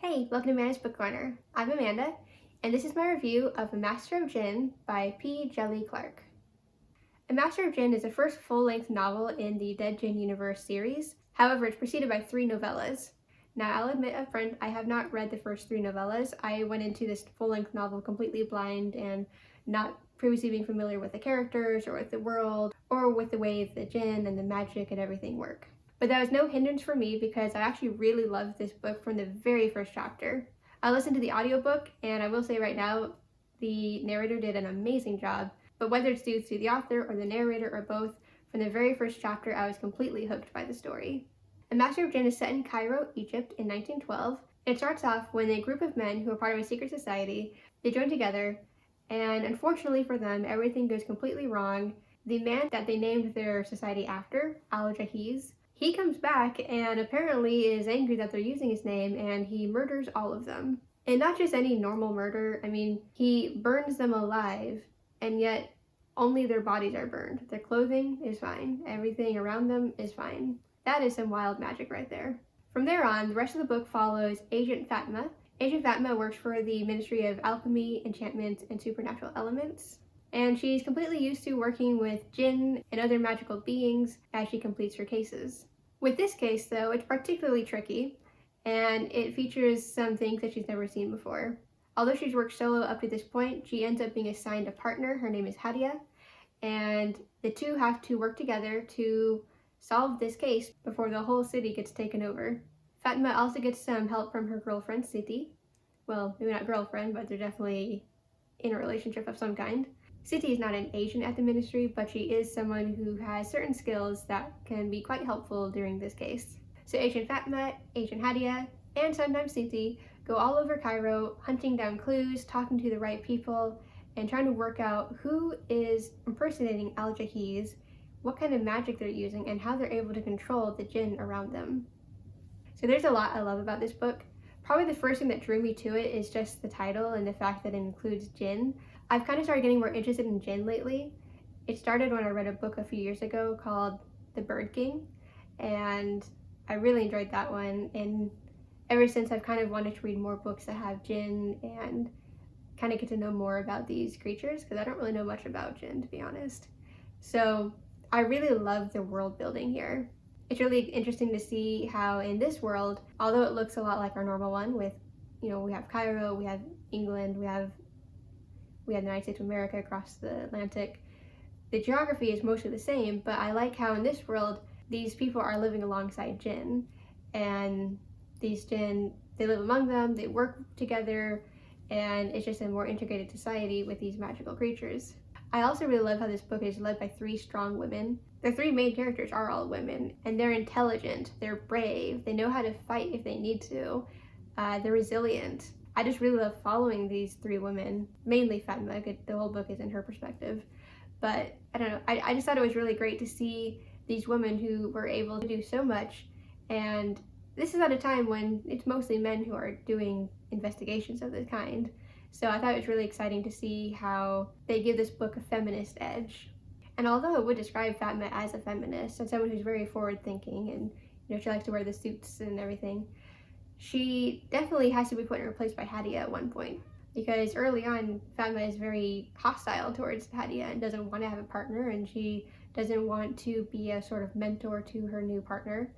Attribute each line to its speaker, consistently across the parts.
Speaker 1: Hey, welcome to Amanda's Book Corner. I'm Amanda, and this is my review of A Master of Djinn by Djèlí Clark. A Master of Djinn is the first full-length novel in the Dead Djinn Universe series. However, it's preceded by 3 novellas. Now, I'll admit up front, I have not read the first 3 novellas. I went into this full-length novel completely blind and not previously being familiar with the characters or with the world or with the way the djinn and the magic and everything work. But that was no hindrance for me because I actually really loved this book from the very first chapter. I listened to the audiobook, and I will say right now, the narrator did an amazing job. But whether it's due to the author or the narrator or both, from the very first chapter, I was completely hooked by the story. A Master of Djinn is set in Cairo, Egypt in 1912. It starts off when a group of men who are part of a secret society, they join together, and unfortunately for them, everything goes completely wrong. The man that they named their society after, Al-Jahiz, he comes back and apparently is angry that they're using his name, and he murders all of them. And not just any normal murder, he burns them alive, and yet only their bodies are burned. Their clothing is fine. Everything around them is fine. That is some wild magic right there. From there on, the rest of the book follows Agent Fatma. Agent Fatma works for the Ministry of Alchemy, Enchantment, and Supernatural Elements. And she's completely used to working with djinn and other magical beings as she completes her cases. With this case, though, it's particularly tricky, and it features some things that she's never seen before. Although she's worked solo up to this point, she ends up being assigned a partner. Her name is Hadia, and the two have to work together to solve this case before the whole city gets taken over. Fatma also gets some help from her girlfriend, Siti. Well, maybe not girlfriend, but they're definitely in a relationship of some kind. Siti is not an agent at the ministry, but she is someone who has certain skills that can be quite helpful during this case. So Agent Fatma, Agent Hadia, and sometimes Siti go all over Cairo, hunting down clues, talking to the right people, and trying to work out who is impersonating Al-Jahiz, what kind of magic they're using, and how they're able to control the djinn around them. So there's a lot I love about this book. Probably the first thing that drew me to it is just the title and the fact that it includes djinn. I've kind of started getting more interested in djinn lately. It started when I read a book a few years ago called The Bird King, and I really enjoyed that one. And ever since, I've kind of wanted to read more books that have djinn and kind of get to know more about these creatures, because I don't really know much about djinn, to be honest. So I really love the world building here. It's really interesting to see how in this world, although it looks a lot like our normal one with, we have Cairo, we have England, we have the United States of America across the Atlantic, the geography is mostly the same, but I like how in this world, these people are living alongside djinn, and these djinn, they live among them, they work together, and it's just a more integrated society with these magical creatures. I also really love how this book is led by 3 strong women. The 3 main characters are all women, and they're intelligent, they're brave, they know how to fight if they need to, they're resilient. I just really love following these 3 women, mainly Fatma. The whole book is in her perspective. But I don't know, I just thought it was really great to see these women who were able to do so much. And this is at a time when it's mostly men who are doing investigations of this kind. So I thought it was really exciting to see how they give this book a feminist edge. And although I would describe Fatma as a feminist and someone who's very forward-thinking and she likes to wear the suits and everything, she definitely has to be put in her place by Hadia at one point, because early on, Fatma is very hostile towards Hadia and doesn't want to have a partner, and she doesn't want to be a sort of mentor to her new partner.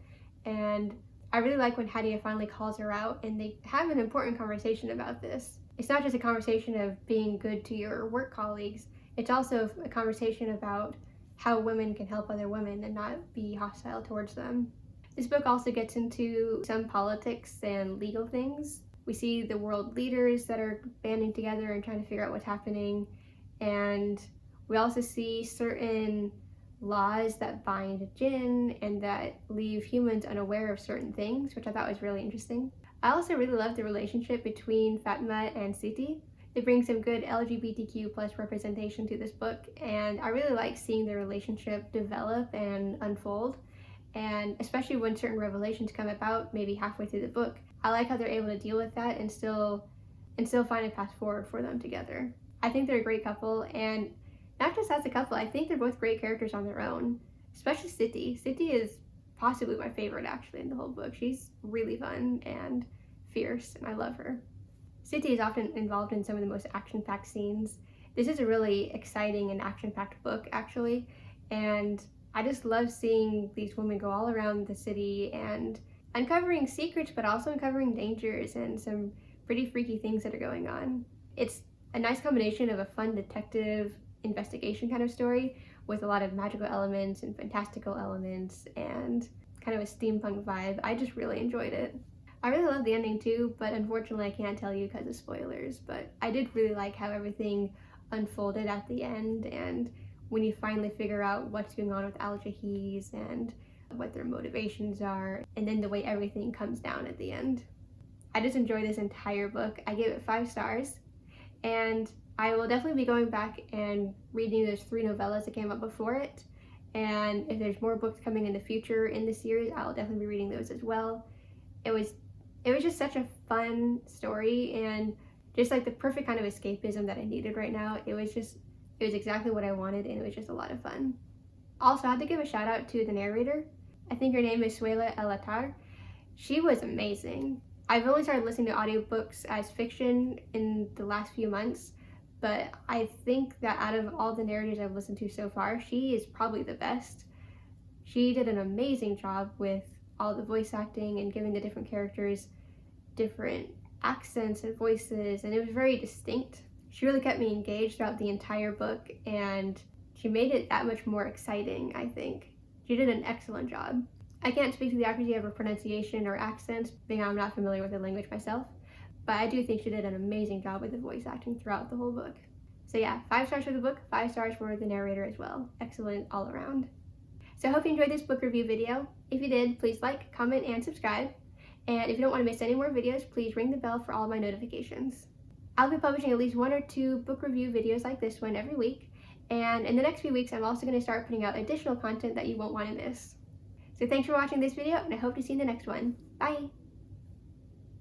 Speaker 1: And I really like when Hadia finally calls her out and they have an important conversation about this. It's not just a conversation of being good to your work colleagues, it's also a conversation about how women can help other women and not be hostile towards them. This book also gets into some politics and legal things. We see the world leaders that are banding together and trying to figure out what's happening. And we also see certain laws that bind djinn and that leave humans unaware of certain things, which I thought was really interesting. I also really love the relationship between Fatma and Siti. It brings some good LGBTQ plus representation to this book, and I really like seeing their relationship develop and unfold. And especially when certain revelations come about, maybe halfway through the book, I like how they're able to deal with that and still find a path forward for them together. I think they're a great couple, and not just as a couple, I think they're both great characters on their own, especially Siti. Siti is possibly my favorite actually in the whole book. She's really fun and fierce, and I love her. Siti is often involved in some of the most action-packed scenes. This is a really exciting and action-packed book, actually, and I just love seeing these women go all around the city and uncovering secrets, but also uncovering dangers and some pretty freaky things that are going on. It's a nice combination of a fun detective investigation kind of story with a lot of magical elements and fantastical elements and kind of a steampunk vibe. I just really enjoyed it. I really love the ending too, but unfortunately I can't tell you because of spoilers, but I did really like how everything unfolded at the end, and when you finally figure out what's going on with Al-Jahiz and what their motivations are, and then the way everything comes down at the end. I just enjoyed this entire book. I gave it 5 stars, and I will definitely be going back and reading those 3 novellas that came out before it, and if there's more books coming in the future in the series, I'll definitely be reading those as well. It was just such a fun story, and just like the perfect kind of escapism that I needed right now. It was exactly what I wanted, and it was just a lot of fun. Also, I have to give a shout out to the narrator. I think her name is Suela El Attar. She was amazing. I've only started listening to audiobooks as fiction in the last few months, but I think that out of all the narrators I've listened to so far, she is probably the best. She did an amazing job with all the voice acting and giving the different characters different accents and voices, and it was very distinct. She really kept me engaged throughout the entire book, and she made it that much more exciting, I think. She did an excellent job. I can't speak to the accuracy of her pronunciation or accents, being I'm not familiar with the language myself, but I do think she did an amazing job with the voice acting throughout the whole book. So yeah, 5 stars for the book, 5 stars for the narrator as well. Excellent all around. So I hope you enjoyed this book review video. If you did, please like, comment, and subscribe. And if you don't want to miss any more videos, please ring the bell for all my notifications. I'll be publishing at least 1 or 2 book review videos like this one every week. And in the next few weeks, I'm also going to start putting out additional content that you won't want to miss. So thanks for watching this video, and I hope to see you in the next one. Bye!